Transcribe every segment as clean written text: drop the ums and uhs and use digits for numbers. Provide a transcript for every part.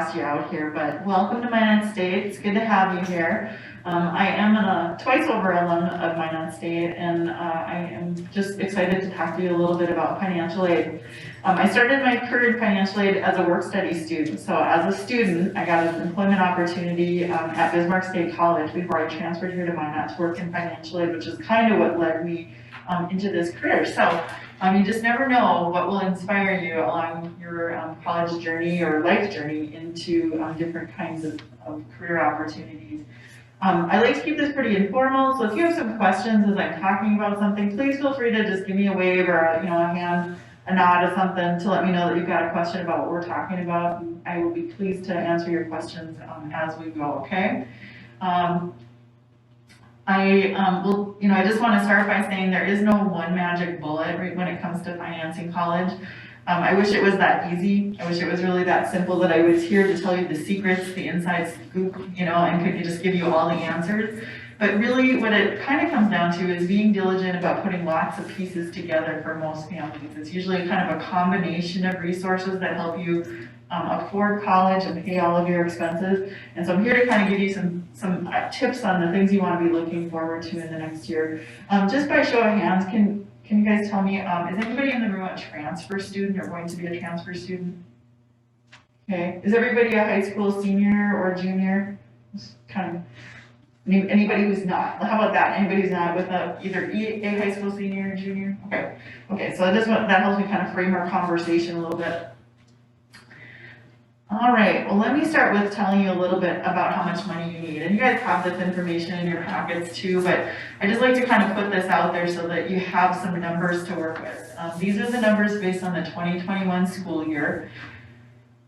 cast you out here, but welcome to Minot State. It's good to have you here. I am a twice over alum of Minot State, and I am just excited to talk to you a little bit about financial aid. I started my career in financial aid as a work study student. So as a student, I got an employment opportunity at Bismarck State College before I transferred here to Minot to work in financial aid, which is kind of what led me into this career. So you just never know what will inspire you along your college journey or life journey into different kinds of career opportunities. I like to keep this pretty informal, so if you have some questions as I'm talking about something, please feel free to just give me a wave or a hand, a nod or something to let me know that you've got a question about what we're talking about. And I will be pleased to answer your questions as we go, okay? I just want to start by saying there is no one magic bullet when it comes to financing college. I wish it was that easy. I wish it was really that simple that I was here to tell you the secrets, the inside scoop, and could just give you all the answers. But really what it kind of comes down to is being diligent about putting lots of pieces together for most families. It's usually kind of a combination of resources that help you afford college and pay all of your expenses. And so I'm here to kind of give you some tips on the things you want to be looking forward to in the next year. Just by show of hands, can you guys tell me, is anybody in the room a transfer student or going to be a transfer student? Okay, is everybody a high school senior or junior? Just kind of, anybody who's not, how about that? Anybody who's not with either a high school senior or junior? Okay, so that helps me kind of frame our conversation a little bit. All right, well, let me start with telling you a little bit about how much money you need. And you guys have this information in your packets too, but I just like to kind of put this out there so that you have some numbers to work with. These are the numbers based on the 2021 school year.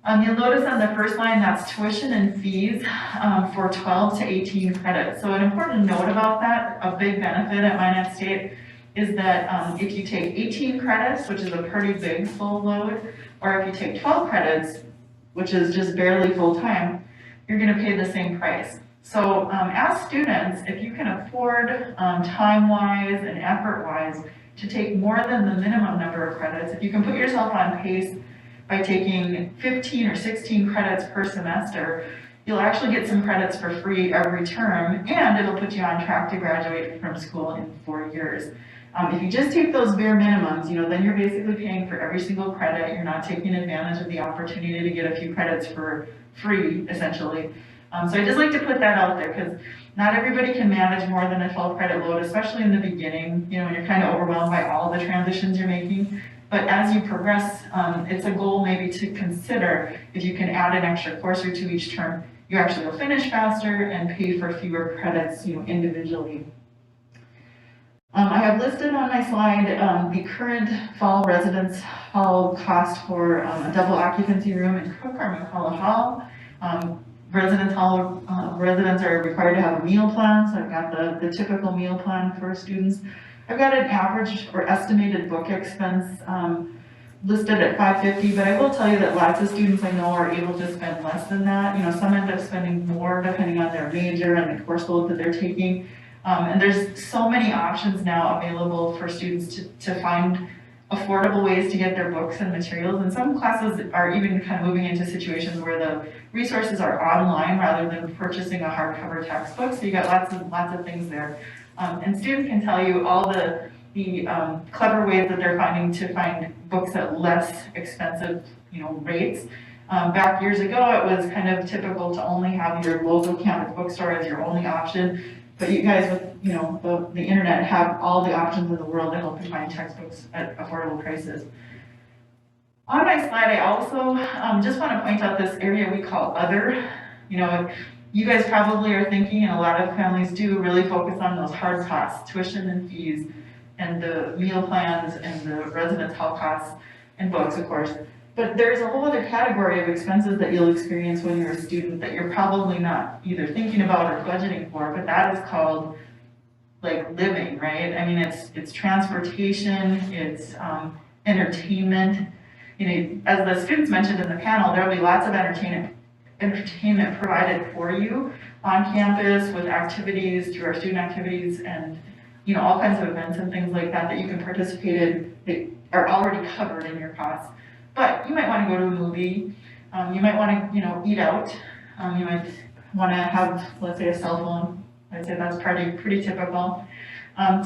You'll notice on the first line, that's tuition and fees for 12 to 18 credits. So an important note about that, a big benefit at Minot State, is that if you take 18 credits, which is a pretty big full load, or if you take 12 credits, which is just barely full-time, you're gonna pay the same price. So as students, if you can afford time-wise and effort-wise to take more than the minimum number of credits, if you can put yourself on pace by taking 15 or 16 credits per semester, you'll actually get some credits for free every term, and it'll put you on track to graduate from school in 4 years. If you just take those bare minimums, then you're basically paying for every single credit. You're not taking advantage of the opportunity to get a few credits for free, essentially. So I just like to put that out there because not everybody can manage more than a 12 credit load, especially in the beginning, when you're kind of overwhelmed by all the transitions you're making. But as you progress, it's a goal maybe to consider if you can add an extra course or two each term, you actually will finish faster and pay for fewer credits, individually. I have listed on my slide the current fall residence hall cost for a double occupancy room in Cook or McCullough Hall. Residence hall residents are required to have a meal plan, so I've got the typical meal plan for students. I've got an average or estimated book expense listed at $550, but I will tell you that lots of students I know are able to spend less than that. Some end up spending more depending on their major and the course load that they're taking. And there's so many options now available for students to find affordable ways to get their books and materials. And some classes are even kind of moving into situations where the resources are online rather than purchasing a hardcover textbook. So you got lots of things there. And students can tell you all the clever ways that they're finding to find books at less expensive, rates. Back years ago, it was kind of typical to only have your local campus bookstore as your only option. But you guys with, the internet have all the options in the world to help you find textbooks at affordable prices. On my slide, I also just want to point out this area we call other. You guys probably are thinking, and a lot of families do, really focus on those hard costs, tuition and fees, and the meal plans, and the residence hall costs, and books, of course. But there's a whole other category of expenses that you'll experience when you're a student that you're probably not either thinking about or budgeting for, but that is called living, right? I mean, it's transportation, it's entertainment. As the students mentioned in the panel, there'll be lots of entertainment provided for you on campus with activities, through our student activities, and all kinds of events and things like that you can participate in that are already covered in your costs. But you might want to go to a movie. You might wanna, eat out. You might wanna have, let's say, a cell phone. I'd say that's pretty typical.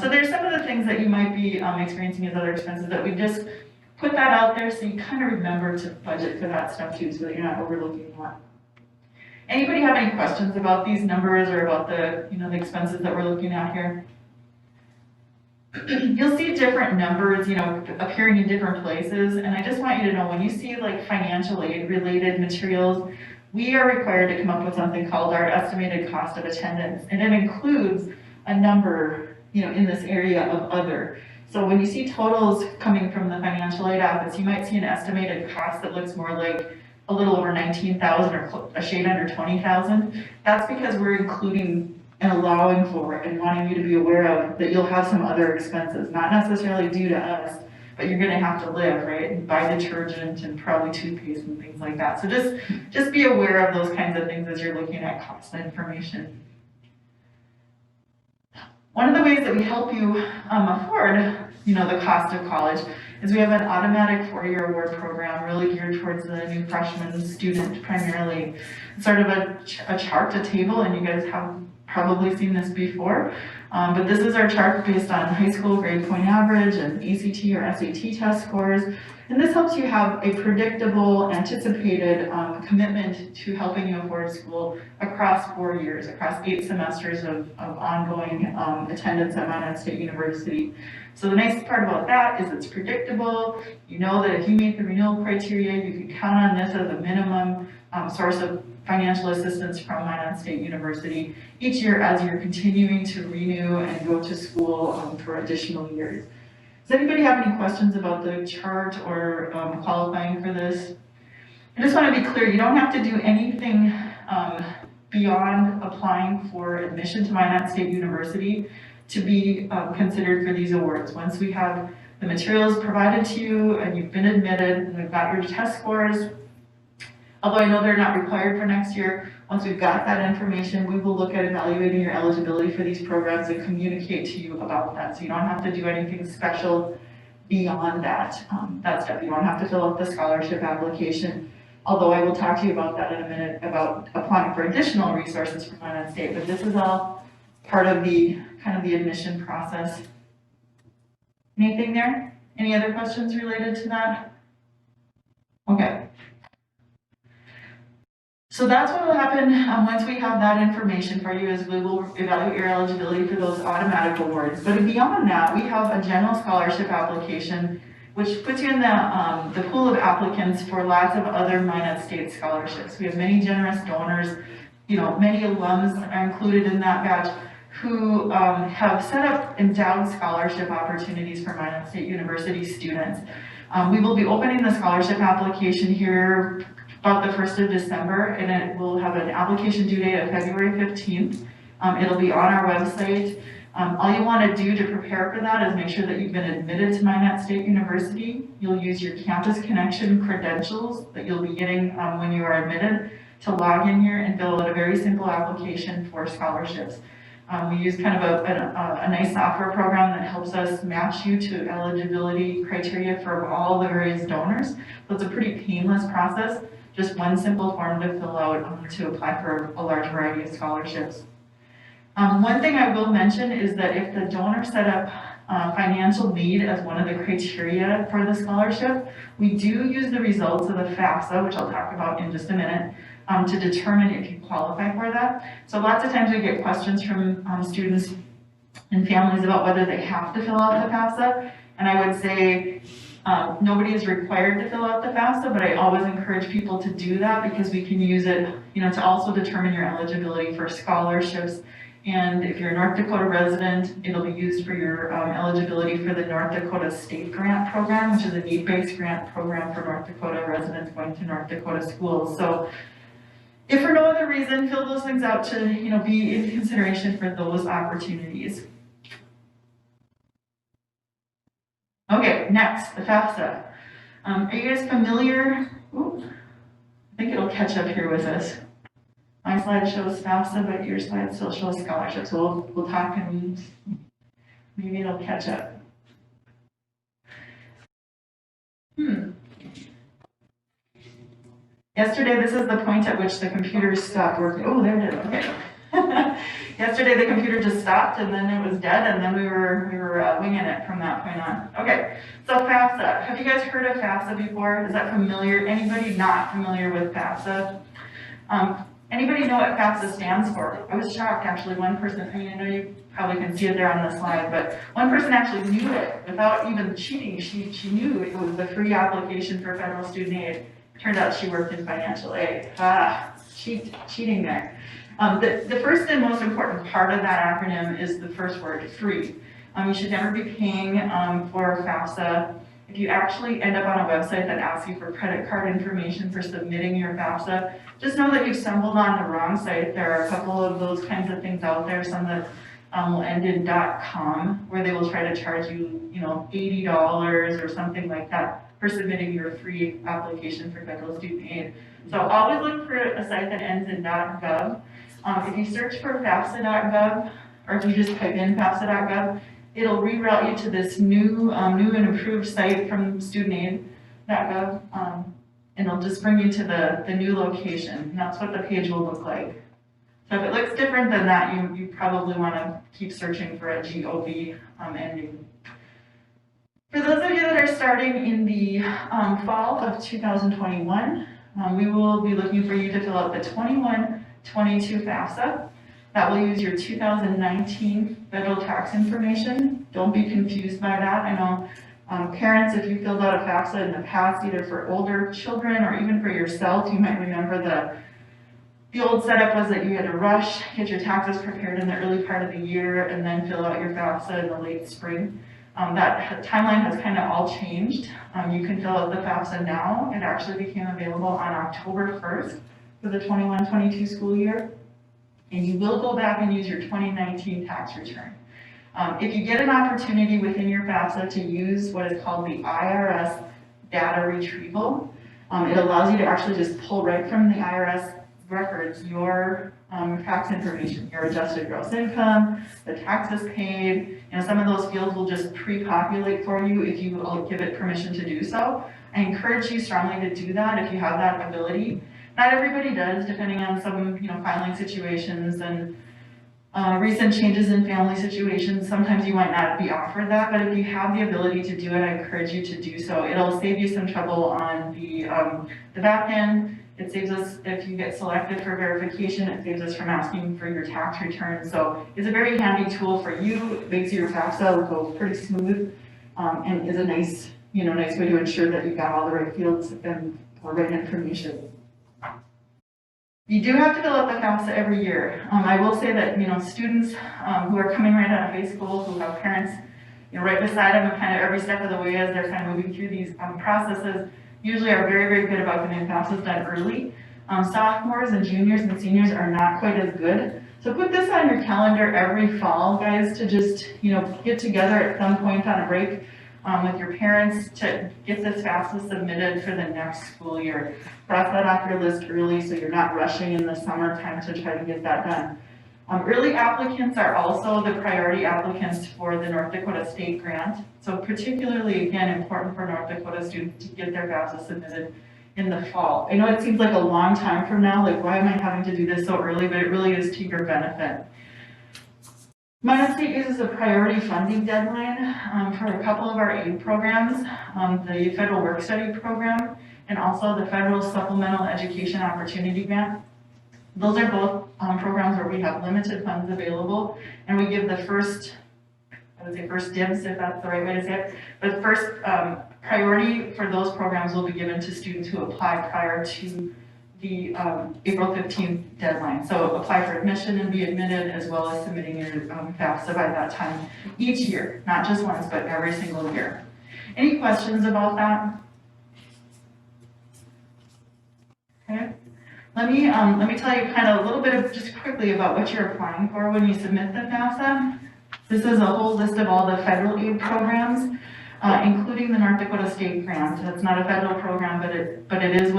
So there's some of the things that you might be experiencing as other expenses that we just put that out there so you kind of remember to budget for that stuff too, so that you're not overlooking that. Anybody have any questions about these numbers or about the, the expenses that we're looking at here? You'll see different numbers, appearing in different places, and I just want you to know when you see like financial aid related materials, we are required to come up with something called our estimated cost of attendance, and it includes a number, in this area of other. So when you see totals coming from the financial aid office, you might see an estimated cost that looks more like a little over 19,000 or a shade under 20,000. That's because we're including and allowing for it and wanting you to be aware of that you'll have some other expenses, not necessarily due to us, but you're gonna have to live, right? And buy detergent and probably toothpaste and things like that. So just be aware of those kinds of things as you're looking at cost information. One of the ways that we help you afford, the cost of college is we have an automatic 4-year award program really geared towards the new freshman student primarily. It's sort of a chart, a table, and you guys have probably seen this before, but this is our chart based on high school grade point average and ACT or SAT test scores. And this helps you have a predictable, anticipated commitment to helping you afford school across 4 years, across 8 semesters of ongoing attendance at Minot State University. So the nice part about that is it's predictable. You know that if you meet the renewal criteria, you can count on this as a minimum source of financial assistance from Minot State University each year as you're continuing to renew and go to school for additional years. Does anybody have any questions about the chart or qualifying for this? I just want to be clear, you don't have to do anything beyond applying for admission to Minot State University to be considered for these awards. Once we have the materials provided to you and you've been admitted and we've got your test scores, although I know they're not required for next year, once we've got that information, we will look at evaluating your eligibility for these programs and communicate to you about that. So you don't have to do anything special beyond that step. You don't have to fill out the scholarship application, although I will talk to you about that in a minute, about applying for additional resources from Minot State. But this is all part of the kind of the admission process. Anything there? Any other questions related to that? Okay. So that's what will happen once we have that information for you, is we will evaluate your eligibility for those automatic awards. But beyond that, we have a general scholarship application, which puts you in the pool of applicants for lots of other Minot State scholarships. We have many generous donors, many alums are included in that batch who have set up endowed scholarship opportunities for Minot State University students. We will be opening the scholarship application here about the 1st of December, and it will have an application due date of February 15th. It'll be on our website. All you want to do to prepare for that is make sure that you've been admitted to Minot State University. You'll use your Campus Connection credentials that you'll be getting when you are admitted to log in here and fill out a very simple application for scholarships. We use kind of a nice software program that helps us match you to eligibility criteria for all the various donors. So it's a pretty painless process. Just one simple form to fill out to apply for a large variety of scholarships. One thing I will mention is that if the donor set up financial need as one of the criteria for the scholarship, we do use the results of the FAFSA, which I'll talk about in just a minute, to determine if you qualify for that. So lots of times we get questions from students and families about whether they have to fill out the FAFSA, and I would say nobody is required to fill out the FAFSA, but I always encourage people to do that because we can use it, to also determine your eligibility for scholarships. And if you're a North Dakota resident, it'll be used for your eligibility for the North Dakota State Grant Program, which is a need-based grant program for North Dakota residents going to North Dakota schools. So if for no other reason, fill those things out to be in consideration for those opportunities. Okay, next, the FAFSA. Are you guys familiar? Ooh, I think it'll catch up here with us. My slide shows FAFSA, but your slide still shows scholarships. So we'll talk and maybe it'll catch up. Yesterday, this is the point at which the computer stopped working. Oh, there it is, okay. Yesterday, the computer just stopped and then it was dead and then we were winging it from that point on. Okay, so FAFSA. Have you guys heard of FAFSA before? Is that familiar? Anybody not familiar with FAFSA? Anybody know what FAFSA stands for? I was shocked, actually. One person, I mean, I know you probably can see it there on the slide, but one person actually knew it without even cheating. She knew it was the free application for federal student aid. Turned out she worked in financial aid. Cheating there. The first and most important part of that acronym is the first word, free. You should never be paying for FAFSA. If you actually end up on a website that asks you for credit card information for submitting your FAFSA, just know that you've stumbled on the wrong site. There are a couple of those kinds of things out there, some that will end in .com, where they will try to charge you, $80 or something like that for submitting your free application for federal student aid. So always look for a site that ends in .gov. If you search for FAFSA.gov, or if you just type in FAFSA.gov, it'll reroute you to this new and improved site from studentaid.gov, and it'll just bring you to the new location. And that's what the page will look like. So if it looks different than that, you probably want to keep searching for a GOV ending. For those of you that are starting in the fall of 2021, we will be looking for you to fill out the 21-22 FAFSA. That will use your 2019 federal tax information. Don't be confused by that. I know parents, if you filled out a FAFSA in the past, either for older children or even for yourself, you might remember the old setup was that you had to rush, get your taxes prepared in the early part of the year, and then fill out your FAFSA in the late spring. That timeline has kind of all changed. You can fill out the FAFSA now. It actually became available on October 1st for the 21-22 school year. And you will go back and use your 2019 tax return. If you get an opportunity within your FAFSA to use what is called the IRS data retrieval, it allows you to actually just pull right from the IRS records your tax information, your adjusted gross income, the taxes paid. Some of those fields will just pre-populate for you if you will give it permission to do so. I encourage you strongly to do that if you have that ability. Not everybody does, depending on some filing situations and recent changes in family situations. Sometimes you might not be offered that, but if you have the ability to do it, I encourage you to do so. It'll save you some trouble on the back end. It saves us, if you get selected for verification, it saves us from asking for your tax return. So it's a very handy tool for you. It makes your FAFSA go pretty smooth, and is a nice way to ensure that you've got all the right fields and right information. You do have to fill out the FAFSA every year. I will say that students who are coming right out of high school, who have parents right beside them kind of every step of the way as they're kind of moving through these processes, usually are very, very good about getting FAFSAs done early. Sophomores and juniors and seniors are not quite as good. So put this on your calendar every fall, guys, to just get together at some point on a break with your parents to get this FAFSA submitted for the next school year. Cross that off your list early so you're not rushing in the summertime to try to get that done. Early applicants are also the priority applicants for the North Dakota State Grant. So particularly, again, important for North Dakota students to get their FAFSA submitted in the fall. I know it seems like a long time from now, like why am I having to do this so early, but it really is to your benefit. Minot State uses a priority funding deadline for a couple of our aid programs, the Federal Work Study Program, and also the Federal Supplemental Education Opportunity Grant. Those are both programs where we have limited funds available, and we give the first dibs, if that's the right way to say it, but first priority for those programs will be given to students who apply prior to the April 15th deadline. So apply for admission and be admitted, as well as submitting your FAFSA by that time each year, not just once, but every single year. Any questions about that? Okay. Let me tell you kind of a little bit of just quickly about what you're applying for when you submit the FAFSA. This is a whole list of all the federal aid programs, including the North Dakota State Grant. That's not a federal program, but it is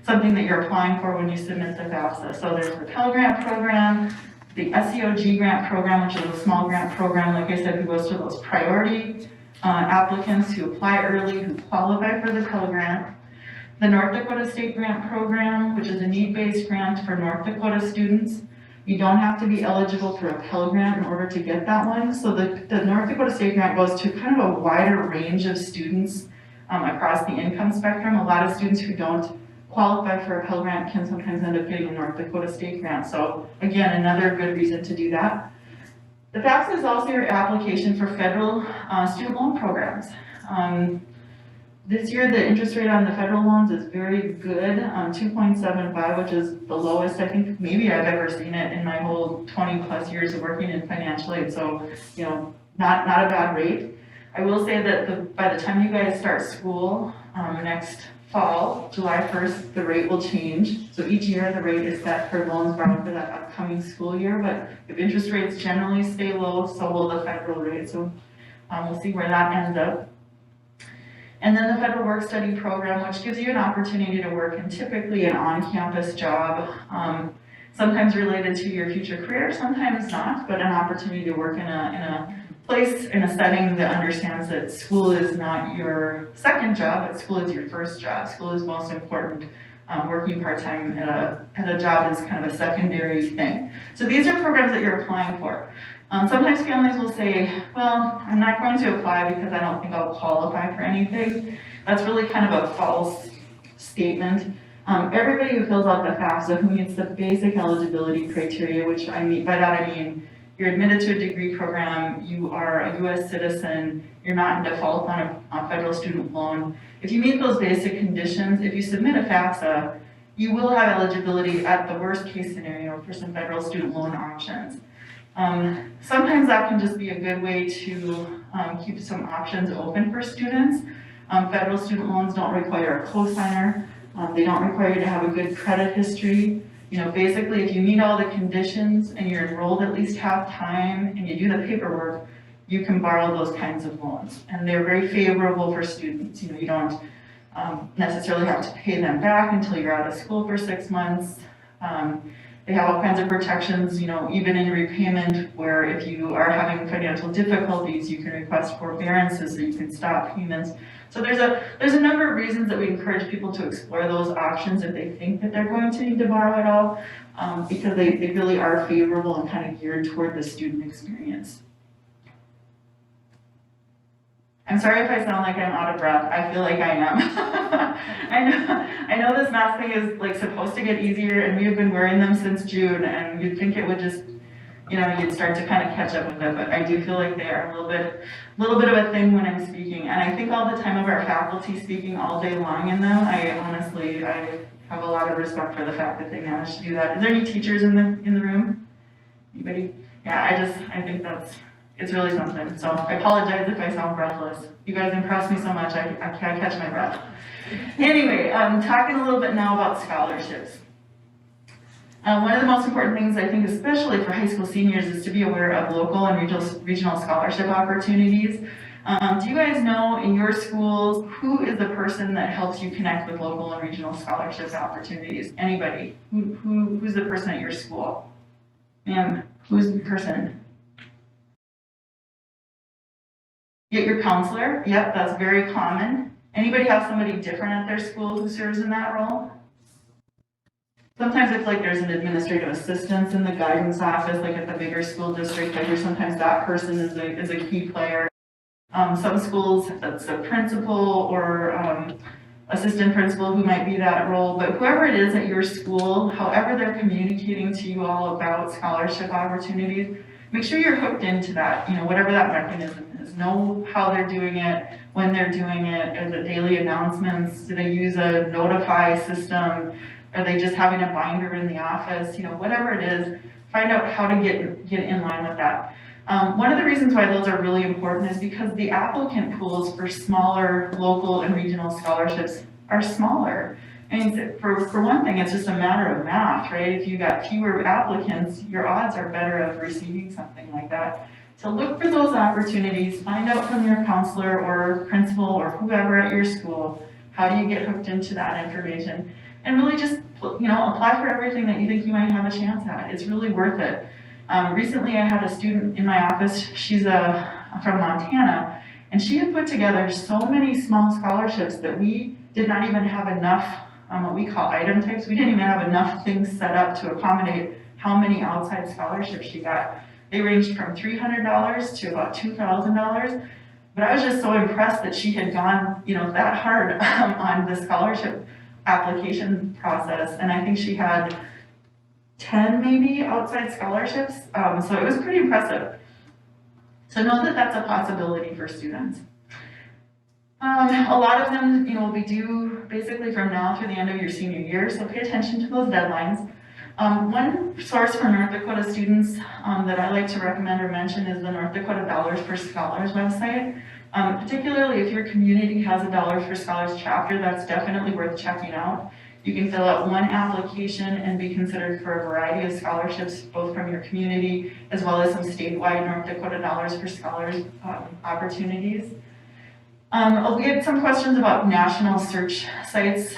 something that you're applying for when you submit the FAFSA. So there's the Pell Grant program, the SEOG grant program, which is a small grant program, like I said, who goes to those priority applicants who apply early, who qualify for the Pell Grant. The North Dakota State Grant Program, which is a need-based grant for North Dakota students. You don't have to be eligible for a Pell Grant in order to get that one. So the North Dakota State Grant goes to kind of a wider range of students across the income spectrum. A lot of students who don't qualify for a Pell Grant can sometimes end up getting a North Dakota State Grant. So again, another good reason to do that. The FAFSA is also your application for federal student loan programs. This year, the interest rate on the federal loans is very good, 2.75, which is the lowest I think maybe I've ever seen it in my whole 20 plus years of working in financial aid. So, you know, not a bad rate. I will say that by the time you guys start school next fall, July 1st, the rate will change. So each year the rate is set for loans borrowed for that upcoming school year, but if interest rates generally stay low, so will the federal rate. So we'll see where that ends up. And then the Federal Work Study Program, which gives you an opportunity to work in typically an on-campus job, sometimes related to your future career, sometimes not, but an opportunity to work in a place, in a setting that understands that school is not your second job, but school is your first job. School is most important. Working part-time at a job is kind of a secondary thing. So these are programs that you're applying for. Sometimes families will say, well, I'm not going to apply because I don't think I'll qualify for anything. That's really kind of a false statement. Everybody who fills out the FAFSA who meets the basic eligibility criteria, which I mean, by that I mean, you're admitted to a degree program, you are a US citizen, you're not in default on a federal student loan. If you meet those basic conditions, if you submit a FAFSA, you will have eligibility at the worst case scenario for some federal student loan options. Sometimes that can just be a good way to keep some options open for students. Federal student loans don't require a cosigner. They don't require you to have a good credit history. You know, basically, if you meet all the conditions and you're enrolled at least half time and you do the paperwork, you can borrow those kinds of loans. And they're very favorable for students. You know, you don't necessarily have to pay them back until you're out of school for 6 months. They have all kinds of protections, you know, even in repayment, where if you are having financial difficulties, you can request forbearances so you can stop payments. So there's a number of reasons that we encourage people to explore those options if they think that they're going to need to borrow at all, because they really are favorable and kind of geared toward the student experience. I'm sorry if I sound like I'm out of breath. I feel like I am. I know this math thing is like supposed to get easier, and we've been wearing them since June, and you'd think it would just, you know, you'd start to kind of catch up with it, but I do feel like they are a little bit of a thing when I'm speaking. And I think all the time of our faculty speaking all day long in them, I have a lot of respect for the fact that they managed to do that. Is there any teachers in the room? Anybody? Yeah, I think it's really something. So I apologize if I sound breathless. You guys impress me so much, I can't catch my breath. Anyway, talking a little bit now about scholarships. One of the most important things, I think, especially for high school seniors, is to be aware of local and regional scholarship opportunities. Do you guys know in your schools, who is the person that helps you connect with local and regional scholarship opportunities? Anybody? Who's the person at your school? Ma'am, who's the person? Get your counselor. Yep, that's very common. Anybody have somebody different at their school who serves in that role? Sometimes it's like there's an administrative assistant in the guidance office, like at the bigger school district. I hear sometimes that person is a key player. Some schools, that's a principal or assistant principal who might be that role, but whoever it is at your school, however they're communicating to you all about scholarship opportunities, make sure you're hooked into that, you know, whatever that mechanism is. Know how they're doing it, when they're doing it, are the daily announcements, do they use a notify system, are they just having a binder in the office, you know, whatever it is, find out how to get in line with that. One of the reasons why those are really important is because the applicant pools for smaller local and regional scholarships are smaller. I mean, for one thing, it's just a matter of math, right? If you got fewer applicants, your odds are better of receiving something like that. So look for those opportunities, find out from your counselor or principal or whoever at your school, how do you get hooked into that information? And really just, you know, apply for everything that you think you might have a chance at. It's really worth it. Recently I had a student in my office, she's from Montana, and she had put together so many small scholarships that we did not even have enough, what we call item types. We didn't even have enough things set up to accommodate how many outside scholarships she got. They ranged from $300 to about $2,000. But I was just so impressed that she had gone, that hard on the scholarship application process. And I think she had 10 maybe outside scholarships. So it was pretty impressive. So know that that's a possibility for students. A lot of them, will be due basically from now through the end of your senior year, so pay attention to those deadlines. One source for North Dakota students that I like to recommend or mention is the North Dakota Dollars for Scholars website. Particularly if your community has a Dollars for Scholars chapter, that's definitely worth checking out. You can fill out one application and be considered for a variety of scholarships, both from your community as well as some statewide North Dakota Dollars for Scholars opportunities. We had some questions about national search sites,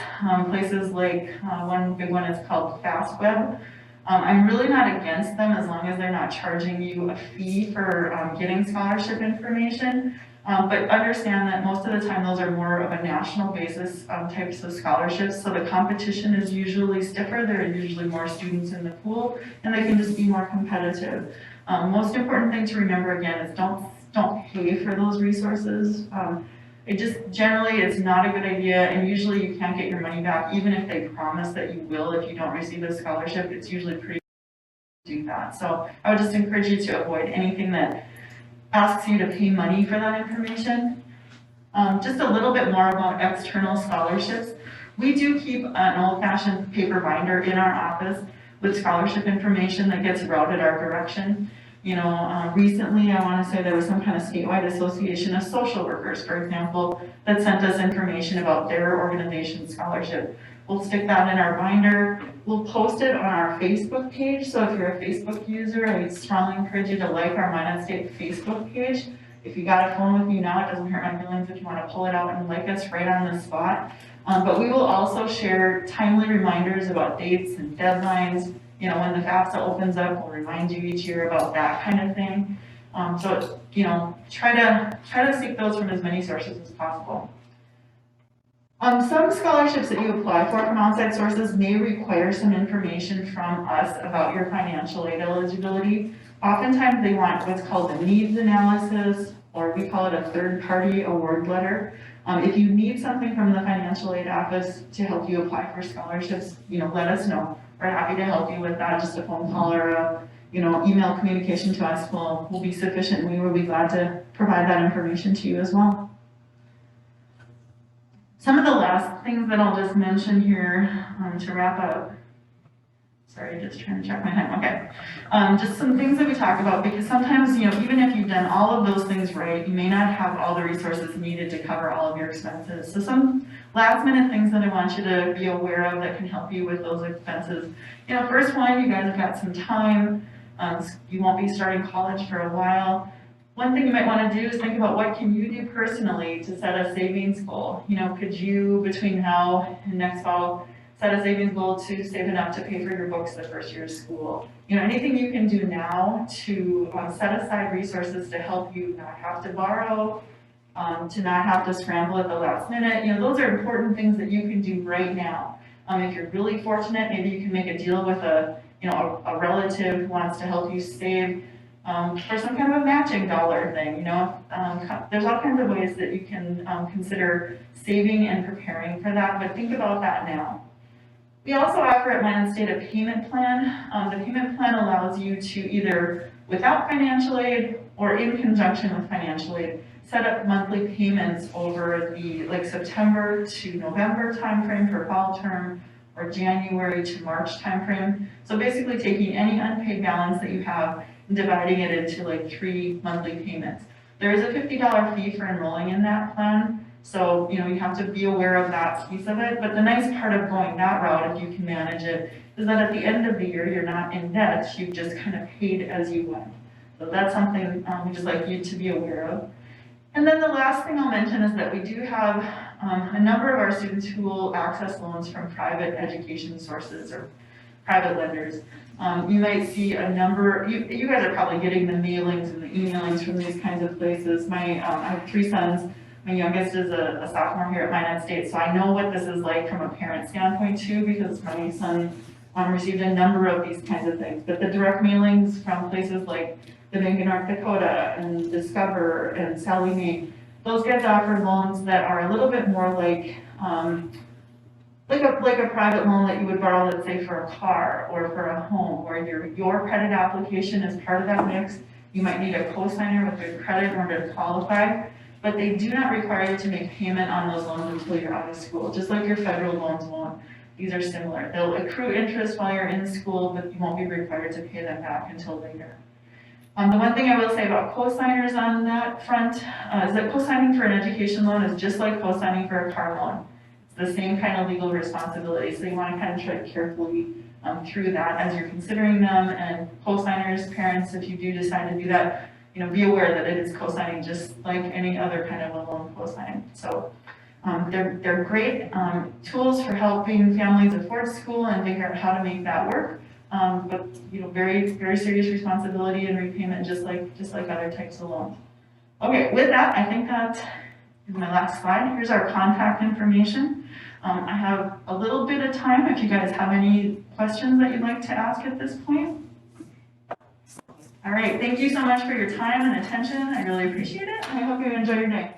places like one big one is called FastWeb. I'm really not against them as long as they're not charging you a fee for getting scholarship information. But understand that most of the time those are more of a national basis types of scholarships, so the competition is usually stiffer, there are usually more students in the pool, and they can just be more competitive. Most important thing to remember again is don't pay for those resources. It just generally it's not a good idea, and usually you can't get your money back, even if they promise that you will if you don't receive a scholarship. It's usually pretty to do that. So I would just encourage you to avoid anything that asks you to pay money for that information. Just a little bit more about external scholarships. We do keep an old-fashioned paper binder in our office with scholarship information that gets routed our direction. Recently I want to say there was some kind of statewide association of social workers, for example, that sent us information about their organization's scholarship. We'll stick that in our binder. We'll post it on our Facebook page. So if you're a Facebook user, I strongly encourage you to like our Minot State Facebook page. If you got a phone with you now, it doesn't hurt my feelings if you want to pull it out and like us right on the spot. But we will also share timely reminders about dates and deadlines. When the FAFSA opens up, we'll remind you each year about that kind of thing. So, try to seek those from as many sources as possible. Some scholarships that you apply for from outside sources may require some information from us about your financial aid eligibility. Oftentimes they want what's called a needs analysis, or we call it a third-party award letter. If you need something from the financial aid office to help you apply for scholarships, let us know. We're happy to help you with that. Just a phone call or a, email communication to us will be sufficient. We will be glad to provide that information to you as well. Some of the last things that I'll just mention here to wrap up. Sorry, just trying to check my time. Okay. Just some things that we talk about, because sometimes, even if you've done all of those things right, you may not have all the resources needed to cover all of your expenses. So some last minute things that I want you to be aware of that can help you with those expenses. First one, you guys have got some time. You won't be starting college for a while. One thing you might want to do is think about what can you do personally to set a savings goal. Could you, between now and next fall, set a savings goal to save enough to pay for your books the first year of school? Anything you can do now to set aside resources to help you not have to borrow, to not have to scramble at the last minute. Those are important things that you can do right now. If you're really fortunate, maybe you can make a deal with a relative who wants to help you save for some kind of a matching dollar thing. There's all kinds of ways that you can consider saving and preparing for that, but think about that now. We also offer at Minot State a payment plan. The payment plan allows you to either, without financial aid or in conjunction with financial aid, set up monthly payments over the September to November timeframe for fall term, or January to March timeframe. So basically taking any unpaid balance that you have and dividing it into 3 monthly payments. There is a $50 fee for enrolling in that plan. So, you have to be aware of that piece of it. But the nice part of going that route, if you can manage it, is that at the end of the year, you're not in debt. You've just kind of paid as you went. So that's something we'd just like you to be aware of. And then the last thing I'll mention is that we do have a number of our students who will access loans from private education sources or private lenders. You might see a number, you guys are probably getting the mailings and the emailings from these kinds of places. I have 3 sons. My youngest is a sophomore here at Minot State, so I know what this is like from a parent standpoint too, because my son received a number of these kinds of things. But the direct mailings from places like the Bank of North Dakota and Discover and Sallie Mae, those guys offer loans that are a little bit more like a private loan that you would borrow, let's say, for a car or for a home, where your credit application is part of that mix. You might need a cosigner with good credit in order to qualify, but they do not require you to make payment on those loans until you're out of school, just like your federal loans won't. These are similar. They'll accrue interest while you're in school, but you won't be required to pay them back until later. The one thing I will say about cosigners on that front is that cosigning for an education loan is just like cosigning for a car loan. It's the same kind of legal responsibility, so you want to kind of tread carefully through that as you're considering them. And cosigners, parents, if you do decide to do that, be aware that it is cosigning just like any other kind of a loan cosign. So they're great tools for helping families afford school and figure out how to make that work. But very, very serious responsibility and repayment, just like other types of loans. Okay, with that, I think that is my last slide. Here's our contact information. I have a little bit of time if you guys have any questions that you'd like to ask at this point. All right, thank you so much for your time and attention. I really appreciate it, and I hope you enjoy your day.